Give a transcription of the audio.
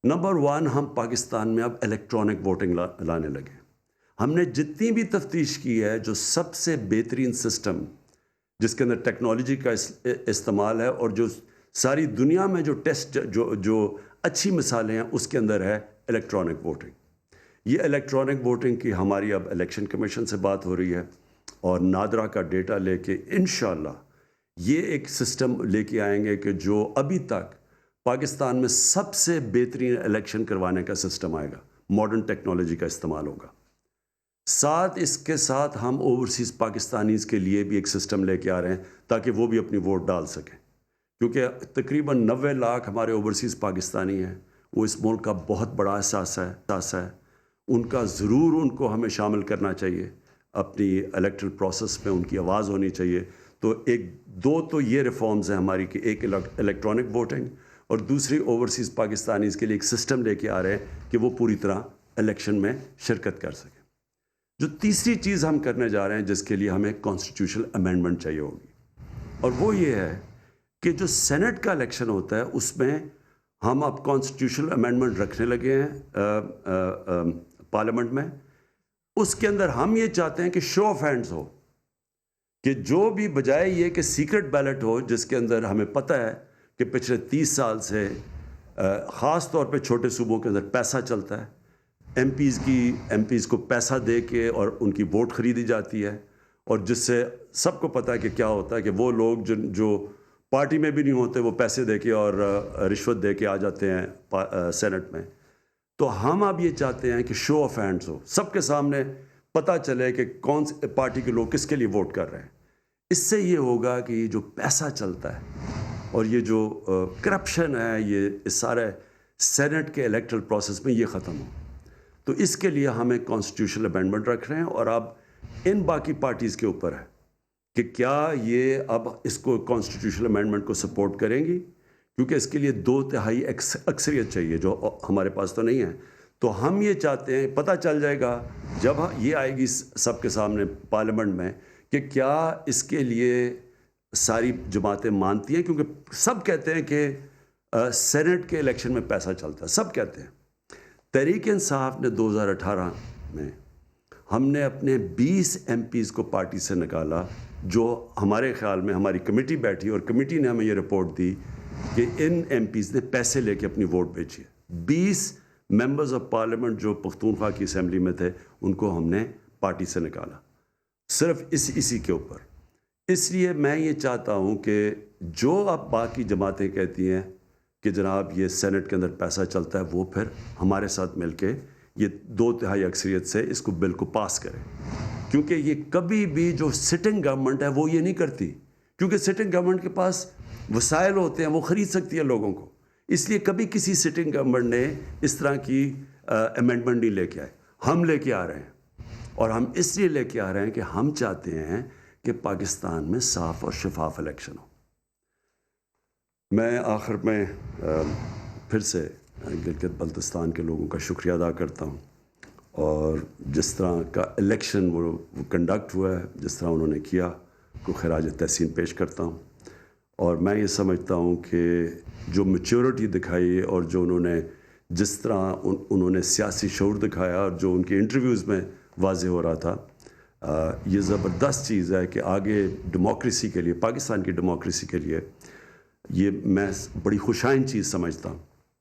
Number one, ہم پاکستان میں اب الیکٹرانک ووٹنگ لانے لگے. ہم نے جتنی بھی تفتیش کی ہے، جو سب سے بہترین سسٹم جس کے اندر ٹیکنالوجی کا استعمال ہے اور جو ساری دنیا میں جو ٹیسٹ جو اچھی مثالیں ہیں اس کے اندر ہے الیکٹرانک ووٹنگ. یہ الیکٹرانک ووٹنگ کی ہماری اب الیکشن کمیشن سے بات ہو رہی ہے اور نادرا کا ڈیٹا لے کے انشاءاللہ یہ ایک سسٹم لے کے آئیں گے کہ جو ابھی تک پاکستان میں سب سے بہترین الیکشن کروانے کا سسٹم آئے گا. ماڈرن ٹیکنالوجی کا استعمال ہوگا. ساتھ اس کے ساتھ ہم اوورسیز پاکستانیز کے لیے بھی ایک سسٹم لے کے آ رہے ہیں تاکہ وہ بھی اپنی ووٹ ڈال سکیں، کیونکہ تقریباً 90 لاکھ ہمارے اوورسیز پاکستانی ہیں. وہ اس ملک کا بہت بڑا احساس ہے. ان کا ضرور ان کو ہمیں شامل کرنا چاہیے اپنی الیکٹرل پروسیس میں، ان کی آواز ہونی چاہیے. تو دو تو یہ ریفارمز ہیں ہماری کہ ایک الیکٹرانک ووٹنگ اور دوسری اوورسیز پاکستانیز کے لیے ایک سسٹم لے کے آ رہے ہیں کہ وہ پوری طرح الیکشن میں شرکت کر سکیں. جو تیسری چیز ہم کرنے جا رہے ہیں جس کے لیے ہمیں کانسٹیٹیوشنل امینڈمنٹ چاہیے ہوگی، اور وہ یہ ہے کہ جو سینٹ کا الیکشن ہوتا ہے اس میں ہم اب کانسٹیٹیوشنل امینڈمنٹ رکھنے لگے ہیں پارلیمنٹ میں. اس کے اندر ہم یہ چاہتے ہیں کہ شو آف ہینڈز ہو، کہ جو بھی بجائے یہ کہ سیکرٹ بیلٹ ہو جس کے اندر ہمیں پتہ ہے کہ پچھلے 30 سال سے خاص طور پہ چھوٹے صوبوں کے اندر پیسہ چلتا ہے. ایم پیز کو پیسہ دے کے اور ان کی ووٹ خریدی جاتی ہے، اور جس سے سب کو پتہ ہے کہ کیا ہوتا ہے کہ وہ لوگ جو پارٹی میں بھی نہیں ہوتے وہ پیسے دے کے اور رشوت دے کے آ جاتے ہیں سینٹ میں. تو ہم اب یہ چاہتے ہیں کہ شو آف ہینڈز ہو، سب کے سامنے پتہ چلے کہ کون سی پارٹی کے لوگ کس کے لیے ووٹ کر رہے ہیں. اس سے یہ ہوگا کہ یہ جو پیسہ چلتا ہے اور یہ جو کرپشن ہے یہ سارے سینٹ کے الیکٹرل پروسیس میں یہ ختم ہو. تو اس کے لیے ہمیں کانسٹیٹیوشنل امینڈمنٹ رکھ رہے ہیں، اور اب ان باقی پارٹیز کے اوپر ہے کہ کیا یہ اب اس کو کانسٹیٹیوشنل امینڈمنٹ کو سپورٹ کریں گی، کیونکہ اس کے لیے 2/3 اکثریت چاہیے جو ہمارے پاس تو نہیں ہے. تو ہم یہ چاہتے ہیں پتہ چل جائے گا جب یہ آئے گی سب کے سامنے پارلیمنٹ میں کہ کیا اس کے لیے ساری جماعتیں مانتی ہیں، کیونکہ سب کہتے ہیں کہ سینٹ کے الیکشن میں پیسہ چلتا ہے، سب کہتے ہیں. تحریک انصاف نے 2018 میں ہم نے اپنے 20 ایم پیز کو پارٹی سے نکالا، جو ہمارے خیال میں ہماری کمیٹی بیٹھی اور کمیٹی نے ہمیں یہ رپورٹ دی کہ ان ایم پیز نے پیسے لے کے اپنی ووٹ بیچی ہے. 20 ممبرز آف پارلیمنٹ جو پختونخوا کی اسمبلی میں تھے ان کو ہم نے پارٹی سے نکالا صرف اسی کے اوپر. اس لیے میں یہ چاہتا ہوں کہ جو اب باقی جماعتیں کہتی ہیں کہ جناب یہ سینٹ کے اندر پیسہ چلتا ہے، وہ پھر ہمارے ساتھ مل کے یہ 2/3 اکثریت سے اس کو بل کو پاس کریں. کیونکہ یہ کبھی بھی جو سٹنگ گورنمنٹ ہے وہ یہ نہیں کرتی، کیونکہ سٹنگ گورنمنٹ کے پاس وسائل ہوتے ہیں، وہ خرید سکتی ہے لوگوں کو. اس لیے کبھی کسی سٹنگ گورنمنٹ نے اس طرح کی امینڈمنٹ نہیں لے کے آئے. ہم لے کے آ رہے ہیں، اور ہم اس لیے لے کے آ رہے ہیں کہ ہم چاہتے ہیں کہ پاکستان میں صاف اور شفاف الیکشن ہو. میں آخر میں پھر سے گلگت بلتستان کے لوگوں کا شکریہ ادا کرتا ہوں، اور جس طرح کا الیکشن وہ کنڈکٹ ہوا ہے، جس طرح انہوں نے کیا، کو خراج تحسین پیش کرتا ہوں. اور میں یہ سمجھتا ہوں کہ جو میچورٹی دکھائی اور جو جس طرح انہوں نے سیاسی شعور دکھایا اور جو ان کے انٹرویوز میں واضح ہو رہا تھا، یہ زبردست چیز ہے کہ آگے ڈیموکریسی کے لیے، پاکستان کی ڈیموکریسی کے لیے یہ میں بڑی خوشائن چیز سمجھتا ہوں.